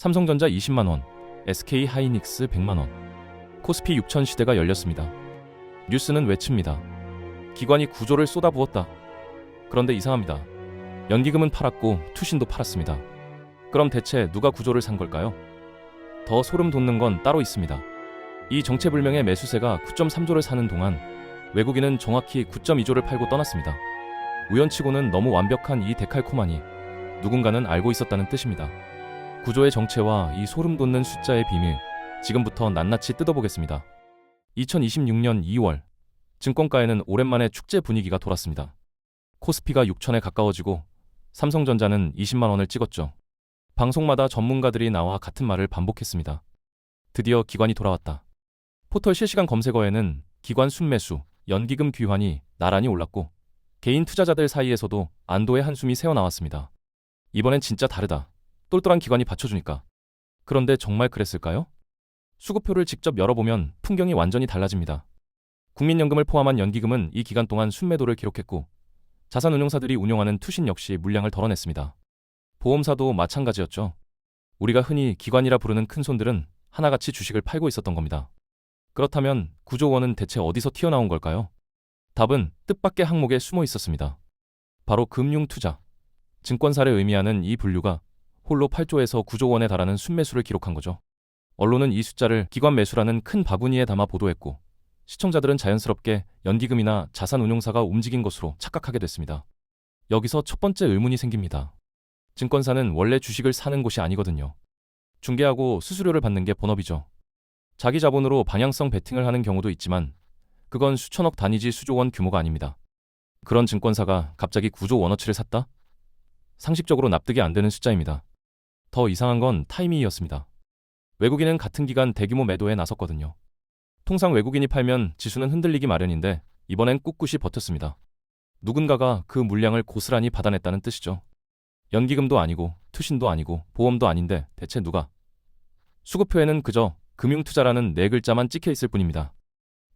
삼성전자 20만원, SK하이닉스 100만원, 코스피 6000 시대가 열렸습니다. 뉴스는 외칩니다. 기관이 구조를 쏟아부었다. 그런데 이상합니다. 연기금은 팔았고 투신도 팔았습니다. 그럼 대체 누가 구조를 산 걸까요? 더 소름 돋는 건 따로 있습니다. 이 정체불명의 매수세가 9.3조를 사는 동안 외국인은 정확히 9.2조를 팔고 떠났습니다. 우연치고는 너무 완벽한 이 데칼코마니, 누군가는 알고 있었다는 뜻입니다. 구조의 정체와 이 소름 돋는 숫자의 비밀, 지금부터 낱낱이 뜯어보겠습니다. 2026년 2월, 증권가에는 오랜만에 축제 분위기가 돌았습니다. 코스피가 6천에 가까워지고 삼성전자는 20만 원을 찍었죠. 방송마다 전문가들이 나와 같은 말을 반복했습니다. 드디어 기관이 돌아왔다. 포털 실시간 검색어에는 기관 순매수, 연기금 귀환이 나란히 올랐고 개인 투자자들 사이에서도 안도의 한숨이 새어나왔습니다. 이번엔 진짜 다르다. 똘똘한 기관이 받쳐주니까. 그런데 정말 그랬을까요? 수급표를 직접 열어보면 풍경이 완전히 달라집니다. 국민연금을 포함한 연기금은 이 기간 동안 순매도를 기록했고 자산운용사들이 운용하는 투신 역시 물량을 덜어냈습니다. 보험사도 마찬가지였죠. 우리가 흔히 기관이라 부르는 큰손들은 하나같이 주식을 팔고 있었던 겁니다. 그렇다면 9조 원은 대체 어디서 튀어나온 걸까요? 답은 뜻밖의 항목에 숨어 있었습니다. 바로 금융투자. 증권사를 의미하는 이 분류가 홀로 8조에서 9조 원에 달하는 순매수를 기록한 거죠. 언론은 이 숫자를 기관 매수라는 큰 바구니에 담아 보도했고 시청자들은 자연스럽게 연기금이나 자산운용사가 움직인 것으로 착각하게 됐습니다. 여기서 첫 번째 의문이 생깁니다. 증권사는 원래 주식을 사는 곳이 아니거든요. 중개하고 수수료를 받는 게 본업이죠. 자기 자본으로 방향성 베팅을 하는 경우도 있지만 그건 수천억 단위지 수조 원 규모가 아닙니다. 그런 증권사가 갑자기 9조 원어치를 샀다? 상식적으로 납득이 안 되는 숫자입니다. 더 이상한 건 타이밍이었습니다. 외국인은 같은 기간 대규모 매도에 나섰거든요. 통상 외국인이 팔면 지수는 흔들리기 마련인데 이번엔 꿋꿋이 버텼습니다. 누군가가 그 물량을 고스란히 받아냈다는 뜻이죠. 연기금도 아니고 투신도 아니고 보험도 아닌데 대체 누가? 수급표에는 그저 금융투자라는 네 글자만 찍혀 있을 뿐입니다.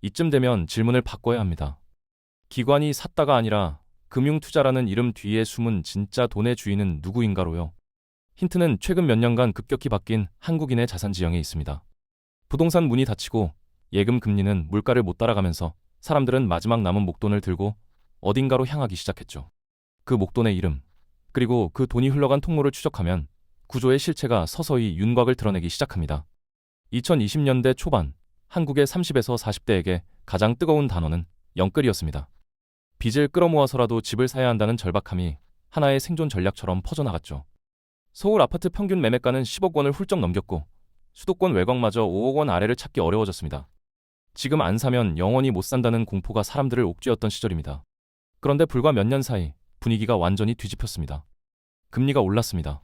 이쯤 되면 질문을 바꿔야 합니다. 기관이 샀다가 아니라 금융투자라는 이름 뒤에 숨은 진짜 돈의 주인은 누구인가로요. 힌트는 최근 몇 년간 급격히 바뀐 한국인의 자산 지형에 있습니다. 부동산 문이 닫히고 예금 금리는 물가를 못 따라가면서 사람들은 마지막 남은 목돈을 들고 어딘가로 향하기 시작했죠. 그 목돈의 이름, 그리고 그 돈이 흘러간 통로를 추적하면 구조의 실체가 서서히 윤곽을 드러내기 시작합니다. 2020년대 초반, 한국의 30에서 40대에게 가장 뜨거운 단어는 영끌이었습니다. 빚을 끌어모아서라도 집을 사야 한다는 절박함이 하나의 생존 전략처럼 퍼져나갔죠. 서울 아파트 평균 매매가는 10억 원을 훌쩍 넘겼고 수도권 외곽마저 5억 원 아래를 찾기 어려워졌습니다. 지금 안 사면 영원히 못 산다는 공포가 사람들을 옥죄었던 시절입니다. 그런데 불과 몇 년 사이 분위기가 완전히 뒤집혔습니다. 금리가 올랐습니다.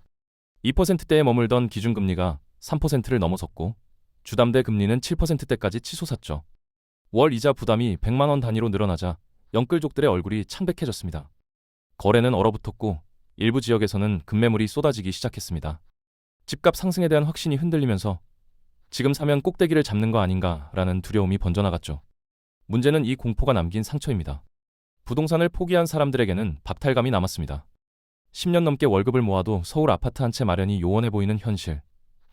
2%대에 머물던 기준금리가 3%를 넘어섰고 주담대 금리는 7%대까지 치솟았죠. 월 이자 부담이 100만 원 단위로 늘어나자 영끌족들의 얼굴이 창백해졌습니다. 거래는 얼어붙었고 일부 지역에서는 급매물이 쏟아지기 시작했습니다. 집값 상승에 대한 확신이 흔들리면서 지금 사면 꼭대기를 잡는 거 아닌가라는 두려움이 번져나갔죠. 문제는 이 공포가 남긴 상처입니다. 부동산을 포기한 사람들에게는 박탈감이 남았습니다. 10년 넘게 월급을 모아도 서울 아파트 한 채 마련이 요원해 보이는 현실.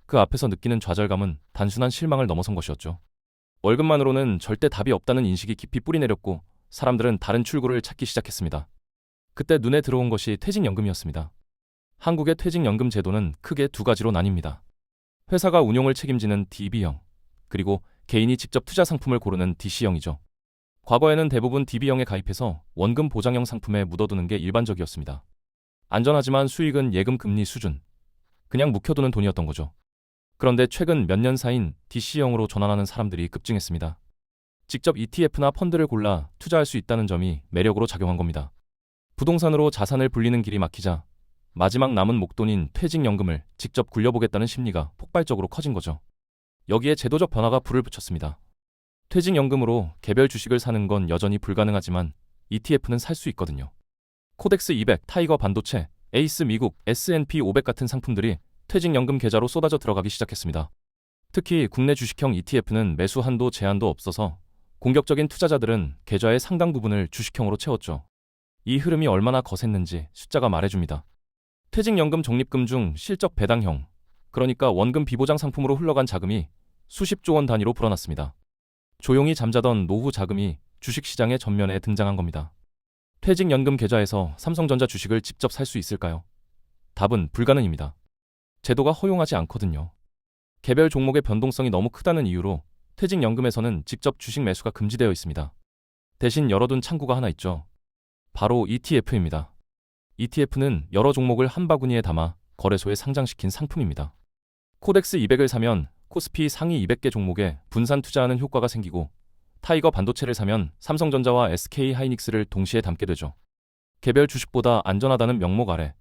그 앞에서 느끼는 좌절감은 단순한 실망을 넘어선 것이었죠. 월급만으로는 절대 답이 없다는 인식이 깊이 뿌리내렸고 사람들은 다른 출구를 찾기 시작했습니다. 그때 눈에 들어온 것이 퇴직연금이었습니다. 한국의 퇴직연금 제도는 크게 두 가지로 나뉩니다. 회사가 운용을 책임지는 DB형, 그리고 개인이 직접 투자 상품을 고르는 DC형이죠. 과거에는 대부분 DB형에 가입해서 원금 보장형 상품에 묻어두는 게 일반적이었습니다. 안전하지만 수익은 예금 금리 수준, 그냥 묵혀두는 돈이었던 거죠. 그런데 최근 몇 년 사이인 DC형으로 전환하는 사람들이 급증했습니다. 직접 ETF나 펀드를 골라 투자할 수 있다는 점이 매력으로 작용한 겁니다. 부동산으로 자산을 불리는 길이 막히자 마지막 남은 목돈인 퇴직연금을 직접 굴려보겠다는 심리가 폭발적으로 커진 거죠. 여기에 제도적 변화가 불을 붙였습니다. 퇴직연금으로 개별 주식을 사는 건 여전히 불가능하지만 ETF는 살 수 있거든요. 코덱스 200, 타이거 반도체, 에이스 미국, S&P 500 같은 상품들이 퇴직연금 계좌로 쏟아져 들어가기 시작했습니다. 특히 국내 주식형 ETF는 매수 한도 제한도 없어서 공격적인 투자자들은 계좌의 상당 부분을 주식형으로 채웠죠. 이 흐름이 얼마나 거셌는지 숫자가 말해줍니다. 퇴직연금 적립금 중 실적 배당형, 그러니까 원금 비보장 상품으로 흘러간 자금이 수십조 원 단위로 불어났습니다. 조용히 잠자던 노후 자금이 주식시장의 전면에 등장한 겁니다. 퇴직연금 계좌에서 삼성전자 주식을 직접 살 수 있을까요? 답은 불가능입니다. 제도가 허용하지 않거든요. 개별 종목의 변동성이 너무 크다는 이유로 퇴직연금에서는 직접 주식 매수가 금지되어 있습니다. 대신 열어둔 창구가 하나 있죠. 바로 ETF입니다. ETF는 여러 종목을 한 바구니에 담아 거래소에 상장시킨 상품입니다. 코덱스 200을 사면 코스피 상위 200개 종목에 분산 투자하는 효과가 생기고, 타이거 반도체를 사면 삼성전자와 SK하이닉스를 동시에 담게 되죠. 개별 주식보다 안전하다는 명목 아래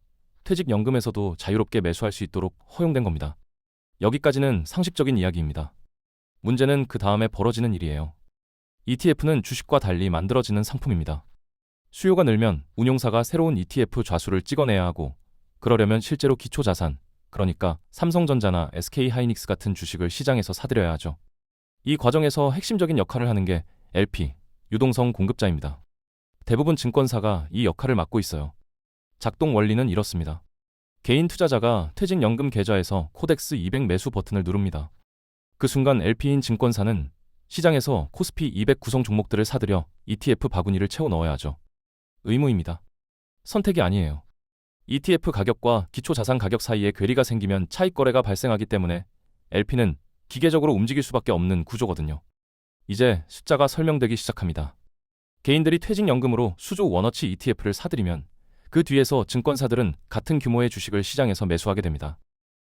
퇴직연금에서도 자유롭게 매수할 수 있도록 허용된 겁니다. 여기까지는 상식적인 이야기입니다. 문제는 그 다음에 벌어지는 일이에요. ETF는 주식과 달리 만들어지는 상품입니다. 수요가 늘면 운용사가 새로운 ETF 좌수를 찍어내야 하고, 그러려면 실제로 기초자산, 그러니까 삼성전자나 SK하이닉스 같은 주식을 시장에서 사들여야 하죠. 이 과정에서 핵심적인 역할을 하는 게 LP, 유동성 공급자입니다. 대부분 증권사가 이 역할을 맡고 있어요. 작동 원리는 이렇습니다. 개인 투자자가 퇴직연금 계좌에서 코덱스 200 매수 버튼을 누릅니다. 그 순간 LP인 증권사는 시장에서 코스피 200 구성 종목들을 사들여 ETF 바구니를 채워 넣어야 하죠. 의무입니다. 선택이 아니에요. ETF 가격과 기초자산 가격 사이에 괴리가 생기면 차익 거래가 발생하기 때문에 LP는 기계적으로 움직일 수밖에 없는 구조거든요. 이제 숫자가 설명되기 시작합니다. 개인들이 퇴직연금으로 수조 원어치 ETF를 사들이면 그 뒤에서 증권사들은 같은 규모의 주식을 시장에서 매수하게 됩니다.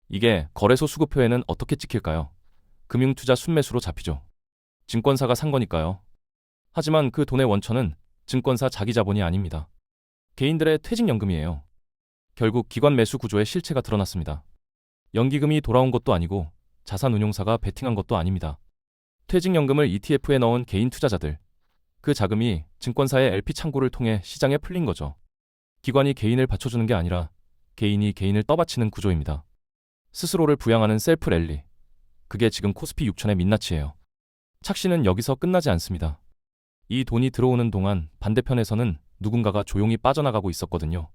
이게 거래소 수급표에는 어떻게 찍힐까요? 금융투자 순매수로 잡히죠. 증권사가 산 거니까요. 하지만 그 돈의 원천은 증권사 자기 자본이 아닙니다. 개인들의 퇴직연금이에요. 결국 기관 매수 구조의 실체가 드러났습니다. 연기금이 돌아온 것도 아니고 자산운용사가 베팅한 것도 아닙니다. 퇴직연금을 ETF에 넣은 개인 투자자들, 그 자금이 증권사의 LP 창구를 통해 시장에 풀린 거죠. 기관이 개인을 받쳐주는 게 아니라 개인이 개인을 떠받치는 구조입니다. 스스로를 부양하는 셀프 랠리. 그게 지금 코스피 6000의 민낯이에요. 착시는 여기서 끝나지 않습니다. 이 돈이 들어오는 동안 반대편에서는 누군가가 조용히 빠져나가고 있었거든요.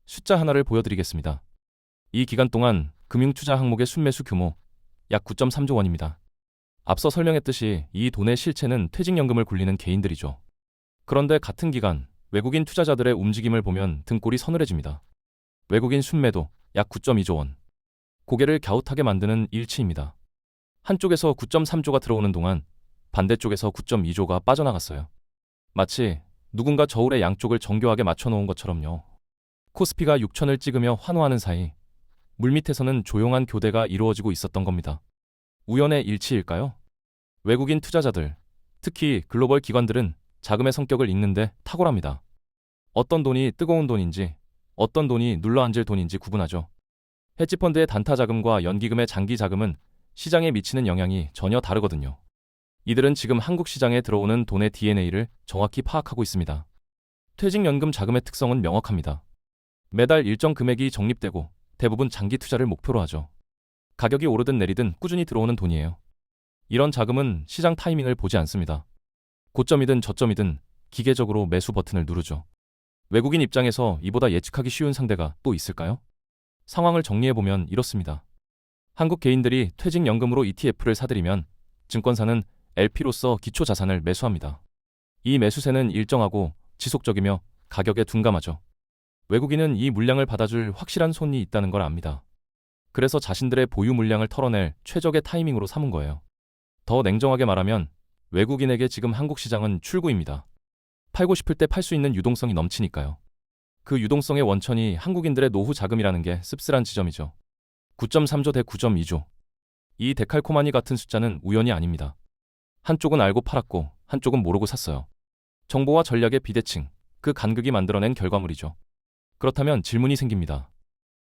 숫자 하나를 보여드리겠습니다. 이 기간 동안 금융투자 항목의 순매수 규모 약 9.3조 원입니다. 앞서 설명했듯이 이 돈의 실체는 퇴직연금을 굴리는 개인들이죠. 그런데 같은 기간 외국인 투자자들의 움직임을 보면 등골이 서늘해집니다. 외국인 순매도 약 9.2조 원. 고개를 갸웃하게 만드는 일치입니다. 한쪽에서 9.3조가 들어오는 동안 반대쪽에서 9.2조가 빠져나갔어요. 마치 누군가 저울의 양쪽을 정교하게 맞춰놓은 것처럼요. 코스피가 6천을 찍으며 환호하는 사이 물밑에서는 조용한 교대가 이루어지고 있었던 겁니다. 우연의 일치일까요? 외국인 투자자들, 특히 글로벌 기관들은 자금의 성격을 읽는데 탁월합니다. 어떤 돈이 뜨거운 돈인지, 어떤 돈이 눌러앉을 돈인지 구분하죠. 헤지펀드의 단타 자금과 연기금의 장기 자금은 시장에 미치는 영향이 전혀 다르거든요. 이들은 지금 한국 시장에 들어오는 돈의 DNA를 정확히 파악하고 있습니다. 퇴직연금 자금의 특성은 명확합니다. 매달 일정 금액이 적립되고 대부분 장기 투자를 목표로 하죠. 가격이 오르든 내리든 꾸준히 들어오는 돈이에요. 이런 자금은 시장 타이밍을 보지 않습니다. 고점이든 저점이든 기계적으로 매수 버튼을 누르죠. 외국인 입장에서 이보다 예측하기 쉬운 상대가 또 있을까요? 상황을 정리해보면 이렇습니다. 한국 개인들이 퇴직연금으로 ETF를 사들이면 증권사는 LP로서 기초자산을 매수합니다. 이 매수세는 일정하고 지속적이며 가격에 둔감하죠. 외국인은 이 물량을 받아줄 확실한 손이 있다는 걸 압니다. 그래서 자신들의 보유 물량을 털어낼 최적의 타이밍으로 삼은 거예요. 더 냉정하게 말하면 외국인에게 지금 한국 시장은 출구입니다. 팔고 싶을 때 팔 수 있는 유동성이 넘치니까요. 그 유동성의 원천이 한국인들의 노후 자금이라는 게 씁쓸한 지점이죠. 9.3조 대 9.2조. 이 데칼코마니 같은 숫자는 우연이 아닙니다. 한쪽은 알고 팔았고 한쪽은 모르고 샀어요. 정보와 전략의 비대칭, 그 간극이 만들어낸 결과물이죠. 그렇다면 질문이 생깁니다.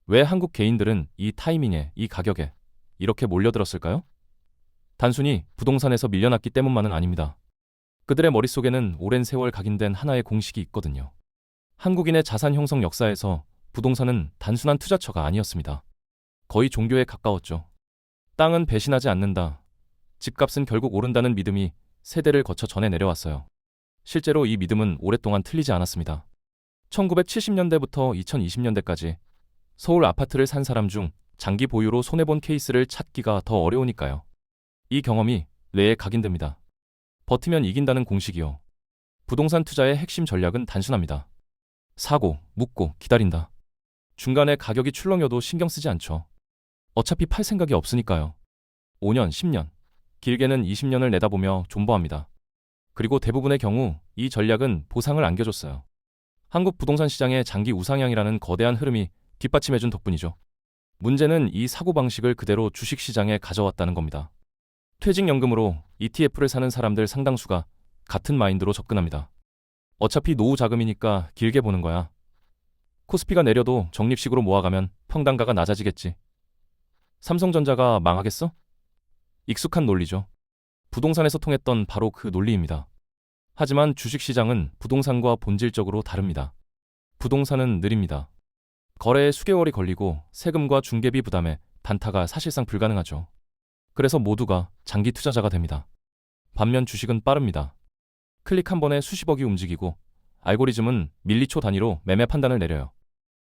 왜 한국 개인들은 이 타이밍에, 이 가격에 이렇게 몰려들었을까요? 단순히 부동산에서 밀려났기 때문만은 아닙니다. 그들의 머릿속에는 오랜 세월 각인된 하나의 공식이 있거든요. 한국인의 자산 형성 역사에서 부동산은 단순한 투자처가 아니었습니다. 거의 종교에 가까웠죠. 땅은 배신하지 않는다. 집값은 결국 오른다는 믿음이 세대를 거쳐 전해 내려왔어요. 실제로 이 믿음은 오랫동안 틀리지 않았습니다. 1970년대부터 2020년대까지 서울 아파트를 산 사람 중 장기 보유로 손해본 케이스를 찾기가 더 어려우니까요. 이 경험이 뇌에 각인됩니다. 버티면 이긴다는 공식이요. 부동산 투자의 핵심 전략은 단순합니다. 사고, 묻고, 기다린다. 중간에 가격이 출렁여도 신경 쓰지 않죠. 어차피 팔 생각이 없으니까요. 5년, 10년, 길게는 20년을 내다보며 존버합니다. 그리고 대부분의 경우 이 전략은 보상을 안겨줬어요. 한국 부동산 시장의 장기 우상향이라는 거대한 흐름이 뒷받침해준 덕분이죠. 문제는 이 사고방식을 그대로 주식시장에 가져왔다는 겁니다. 퇴직연금으로 ETF를 사는 사람들 상당수가 같은 마인드로 접근합니다. 어차피 노후 자금이니까 길게 보는 거야. 코스피가 내려도 적립식으로 모아가면 평단가가 낮아지겠지. 삼성전자가 망하겠어? 익숙한 논리죠. 부동산에서 통했던 바로 그 논리입니다. 하지만 주식시장은 부동산과 본질적으로 다릅니다. 부동산은 느립니다. 거래에 수개월이 걸리고 세금과 중개비 부담에 단타가 사실상 불가능하죠. 그래서 모두가 장기 투자자가 됩니다. 반면 주식은 빠릅니다. 클릭 한 번에 수십억이 움직이고 알고리즘은 밀리초 단위로 매매 판단을 내려요.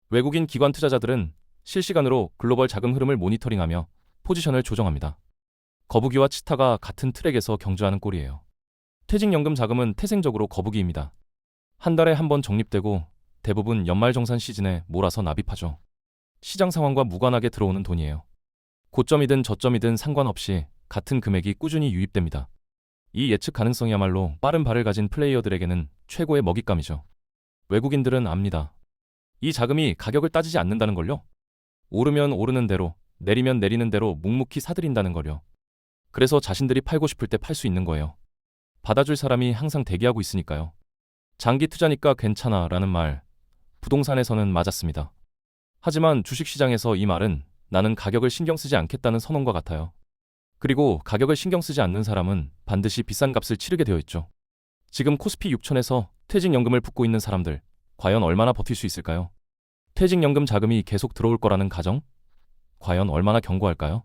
외국인 기관 투자자들은 실시간으로 글로벌 자금 흐름을 모니터링하며 포지션을 조정합니다. 거북이와 치타가 같은 트랙에서 경주하는 꼴이에요. 퇴직연금 자금은 태생적으로 거북이입니다. 한 달에 한 번 적립되고 대부분 연말정산 시즌에 몰아서 납입하죠. 시장 상황과 무관하게 들어오는 돈이에요. 고점이든 저점이든 상관없이 같은 금액이 꾸준히 유입됩니다. 이 예측 가능성이야말로 빠른 발을 가진 플레이어들에게는 최고의 먹잇감이죠. 외국인들은 압니다. 이 자금이 가격을 따지지 않는다는 걸요. 오르면 오르는 대로, 내리면 내리는 대로 묵묵히 사들인다는 걸요. 그래서 자신들이 팔고 싶을 때 팔 수 있는 거예요. 받아줄 사람이 항상 대기하고 있으니까요. 장기 투자니까 괜찮아 라는 말, 부동산에서는 맞았습니다. 하지만 주식시장에서 이 말은 나는 가격을 신경 쓰지 않겠다는 선언과 같아요. 그리고 가격을 신경 쓰지 않는 사람은 반드시 비싼 값을 치르게 되어 있죠. 지금 코스피 6000에서 퇴직연금을 붓고 있는 사람들, 과연 얼마나 버틸 수 있을까요? 퇴직연금 자금이 계속 들어올 거라는 가정? 과연 얼마나 견고할까요?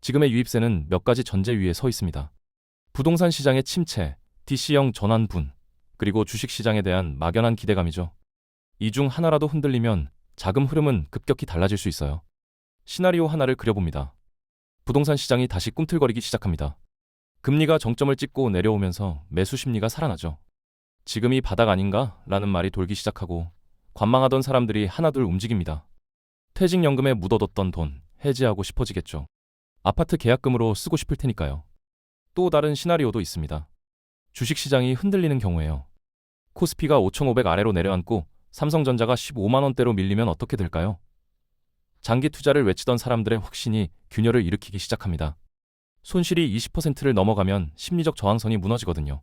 지금의 유입세는 몇 가지 전제 위에 서 있습니다. 부동산 시장의 침체, DC형 전환분, 그리고 주식시장에 대한 막연한 기대감이죠. 이 중 하나라도 흔들리면 자금 흐름은 급격히 달라질 수 있어요. 시나리오 하나를 그려봅니다. 부동산 시장이 다시 꿈틀거리기 시작합니다. 금리가 정점을 찍고 내려오면서 매수 심리가 살아나죠. 지금이 바닥 아닌가? 라는 말이 돌기 시작하고 관망하던 사람들이 하나둘 움직입니다. 퇴직연금에 묻어뒀던 돈 해지하고 싶어지겠죠. 아파트 계약금으로 쓰고 싶을 테니까요. 또 다른 시나리오도 있습니다. 주식시장이 흔들리는 경우에요. 코스피가 5,500 아래로 내려앉고 삼성전자가 15만 원대로 밀리면 어떻게 될까요? 장기 투자를 외치던 사람들의 확신이 균열을 일으키기 시작합니다. 손실이 20%를 넘어가면 심리적 저항선이 무너지거든요.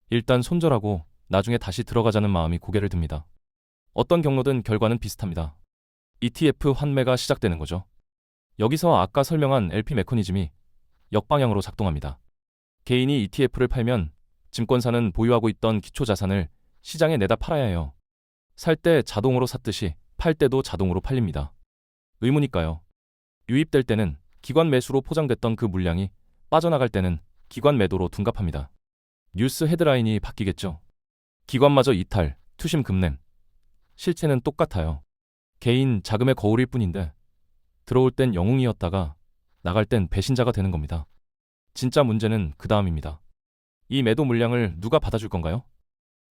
일단 손절하고 나중에 다시 들어가자는 마음이 고개를 듭니다. 어떤 경로든 결과는 비슷합니다. ETF 환매가 시작되는 거죠. 여기서 아까 설명한 LP 메커니즘이 역방향으로 작동합니다. 개인이 ETF를 팔면 증권사는 보유하고 있던 기초자산을 시장에 내다 팔아야 해요. 살 때 자동으로 샀듯이 팔 때도 자동으로 팔립니다. 의무니까요. 유입될 때는 기관 매수로 포장됐던 그 물량이 빠져나갈 때는 기관 매도로 둔갑합니다. 뉴스 헤드라인이 바뀌겠죠. 기관마저 이탈, 투심 급냉. 실체는 똑같아요. 개인 자금의 거울일 뿐인데 들어올 땐 영웅이었다가 나갈 땐 배신자가 되는 겁니다. 진짜 문제는 그 다음입니다. 이 매도 물량을 누가 받아줄 건가요?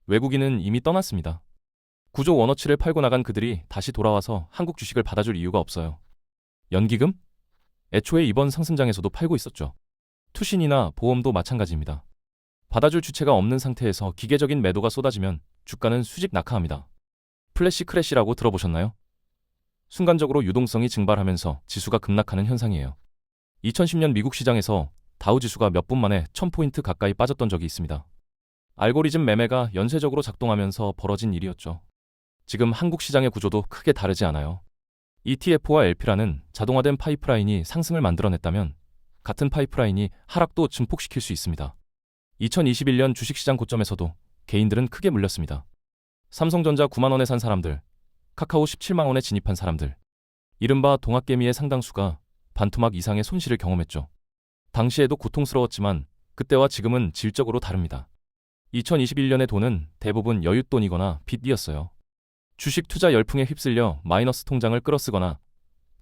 외국인은 이미 떠났습니다. 구조 원어치를 팔고 나간 그들이 다시 돌아와서 한국 주식을 받아줄 이유가 없어요. 연기금? 애초에 이번 상승장에서도 팔고 있었죠. 투신이나 보험도 마찬가지입니다. 받아줄 주체가 없는 상태에서 기계적인 매도가 쏟아지면 주가는 수직 낙하합니다. 플래시 크래시라고 들어보셨나요? 순간적으로 유동성이 증발하면서 지수가 급락하는 현상이에요. 2010년 미국 시장에서 다우 지수가 몇 분 만에 1000포인트 가까이 빠졌던 적이 있습니다. 알고리즘 매매가 연쇄적으로 작동하면서 벌어진 일이었죠. 지금 한국 시장의 구조도 크게 다르지 않아요. ETF와 LP라는 자동화된 파이프라인이 상승을 만들어냈다면 같은 파이프라인이 하락도 증폭시킬 수 있습니다. 2021년 주식시장 고점에서도 개인들은 크게 물렸습니다. 삼성전자 9만 원에 산 사람들, 카카오 17만 원에 진입한 사람들, 이른바 동학개미의 상당수가 반토막 이상의 손실을 경험했죠. 당시에도 고통스러웠지만 그때와 지금은 질적으로 다릅니다. 2021년의 돈은 대부분 여윳돈이거나 빚이었어요. 주식 투자 열풍에 휩쓸려 마이너스 통장을 끌어쓰거나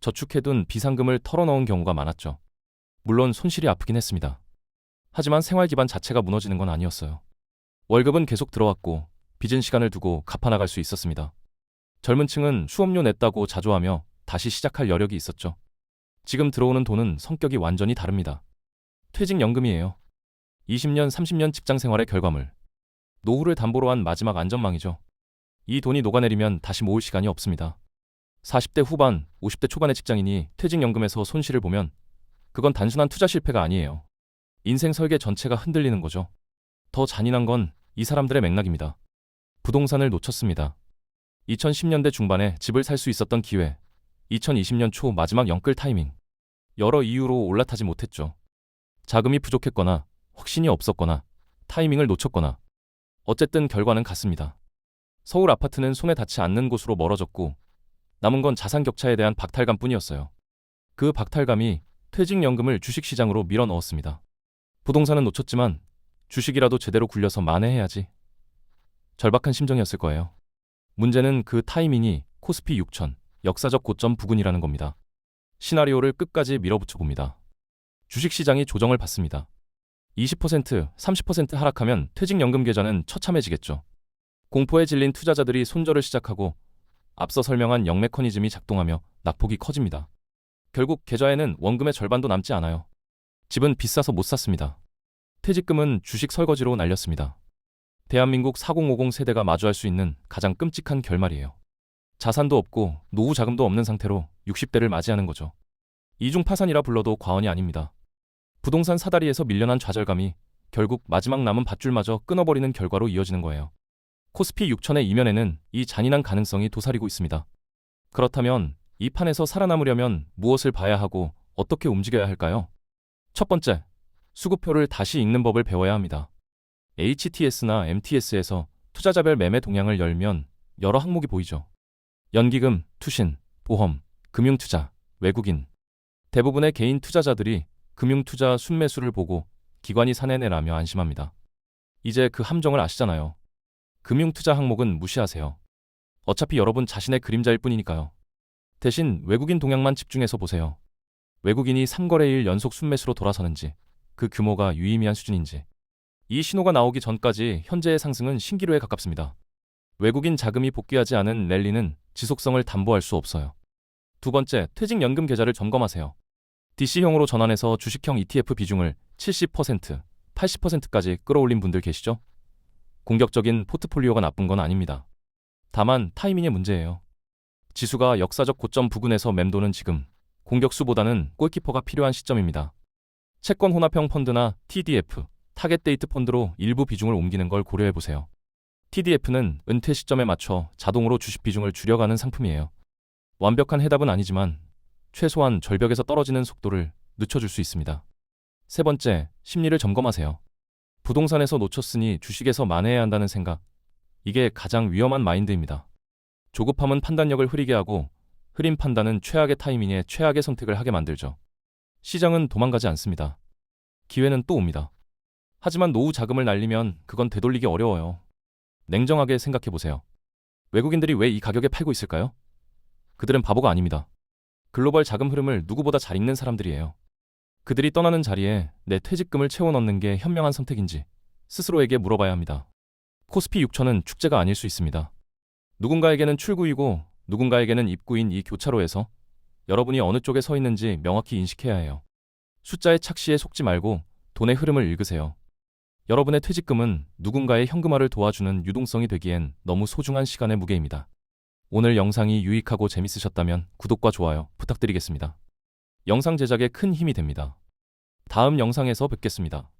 저축해둔 비상금을 털어넣은 경우가 많았죠. 물론 손실이 아프긴 했습니다. 하지만 생활 기반 자체가 무너지는 건 아니었어요. 월급은 계속 들어왔고 빚은 시간을 두고 갚아나갈 수 있었습니다. 젊은 층은 수업료 냈다고 자조하며 다시 시작할 여력이 있었죠. 지금 들어오는 돈은 성격이 완전히 다릅니다. 퇴직연금이에요. 20년, 30년 직장 생활의 결과물. 노후를 담보로 한 마지막 안전망이죠. 이 돈이 녹아내리면 다시 모을 시간이 없습니다. 40대 후반, 50대 초반의 직장인이 퇴직연금에서 손실을 보면 그건 단순한 투자 실패가 아니에요. 인생 설계 전체가 흔들리는 거죠. 더 잔인한 건 이 사람들의 맥락입니다. 부동산을 놓쳤습니다. 2010년대 중반에 집을 살 수 있었던 기회, 2020년 초 마지막 영끌 타이밍. 여러 이유로 올라타지 못했죠. 자금이 부족했거나 확신이 없었거나 타이밍을 놓쳤거나 어쨌든 결과는 같습니다. 서울 아파트는 손에 닿지 않는 곳으로 멀어졌고 남은 건 자산 격차에 대한 박탈감뿐이었어요. 그 박탈감이 퇴직연금을 주식시장으로 밀어넣었습니다. 부동산은 놓쳤지만 주식이라도 제대로 굴려서 만회해야지. 절박한 심정이었을 거예요. 문제는 그 타이밍이 코스피 6000 역사적 고점 부근이라는 겁니다. 시나리오를 끝까지 밀어붙여 봅니다. 주식시장이 조정을 받습니다. 20%, 30% 하락하면 퇴직연금 계좌는 처참해지겠죠. 공포에 질린 투자자들이 손절을 시작하고 앞서 설명한 영 메커니즘이 작동하며 낙폭이 커집니다. 결국 계좌에는 원금의 절반도 남지 않아요. 집은 비싸서 못 샀습니다. 퇴직금은 주식 설거지로 날렸습니다. 대한민국 4050 세대가 마주할 수 있는 가장 끔찍한 결말이에요. 자산도 없고 노후 자금도 없는 상태로 60대를 맞이하는 거죠. 이중 파산이라 불러도 과언이 아닙니다. 부동산 사다리에서 밀려난 좌절감이 결국 마지막 남은 밧줄마저 끊어버리는 결과로 이어지는 거예요. 코스피 6000의 이면에는 이 잔인한 가능성이 도사리고 있습니다. 그렇다면 이 판에서 살아남으려면 무엇을 봐야 하고 어떻게 움직여야 할까요? 첫 번째, 수급표를 다시 읽는 법을 배워야 합니다. HTS나 MTS에서 투자자별 매매 동향을 열면 여러 항목이 보이죠. 연기금, 투신, 보험, 금융투자, 외국인. 대부분의 개인 투자자들이 금융투자 순매수를 보고 기관이 사내내라며 안심합니다. 이제 그 함정을 아시잖아요. 금융투자 항목은 무시하세요. 어차피 여러분 자신의 그림자일 뿐이니까요. 대신 외국인 동향만 집중해서 보세요. 외국인이 3거래일 연속 순매수로 돌아서는지, 그 규모가 유의미한 수준인지. 이 신호가 나오기 전까지 현재의 상승은 신기루에 가깝습니다. 외국인 자금이 복귀하지 않은 랠리는 지속성을 담보할 수 없어요. 두 번째, 퇴직연금 계좌를 점검하세요. DC형으로 전환해서 주식형 ETF 비중을 70%, 80%까지 끌어올린 분들 계시죠? 공격적인 포트폴리오가 나쁜 건 아닙니다. 다만 타이밍의 문제예요. 지수가 역사적 고점 부근에서 맴도는 지금, 공격수보다는 골키퍼가 필요한 시점입니다. 채권 혼합형 펀드나 TDF, 타겟 데이트 펀드로 일부 비중을 옮기는 걸 고려해보세요. TDF는 은퇴 시점에 맞춰 자동으로 주식 비중을 줄여가는 상품이에요. 완벽한 해답은 아니지만 최소한 절벽에서 떨어지는 속도를 늦춰줄 수 있습니다. 세 번째, 심리를 점검하세요. 부동산에서 놓쳤으니 주식에서 만회해야 한다는 생각. 이게 가장 위험한 마인드입니다. 조급함은 판단력을 흐리게 하고 흐린 판단은 최악의 타이밍에 최악의 선택을 하게 만들죠. 시장은 도망가지 않습니다. 기회는 또 옵니다. 하지만 노후 자금을 날리면 그건 되돌리기 어려워요. 냉정하게 생각해보세요. 외국인들이 왜 이 가격에 팔고 있을까요? 그들은 바보가 아닙니다. 글로벌 자금 흐름을 누구보다 잘 읽는 사람들이에요. 그들이 떠나는 자리에 내 퇴직금을 채워 넣는 게 현명한 선택인지 스스로에게 물어봐야 합니다. 코스피 6000은 축제가 아닐 수 있습니다. 누군가에게는 출구이고 누군가에게는 입구인 이 교차로에서 여러분이 어느 쪽에 서 있는지 명확히 인식해야 해요. 숫자의 착시에 속지 말고 돈의 흐름을 읽으세요. 여러분의 퇴직금은 누군가의 현금화를 도와주는 유동성이 되기엔 너무 소중한 시간의 무게입니다. 오늘 영상이 유익하고 재밌으셨다면 구독과 좋아요 부탁드리겠습니다. 영상 제작에 큰 힘이 됩니다. 다음 영상에서 뵙겠습니다.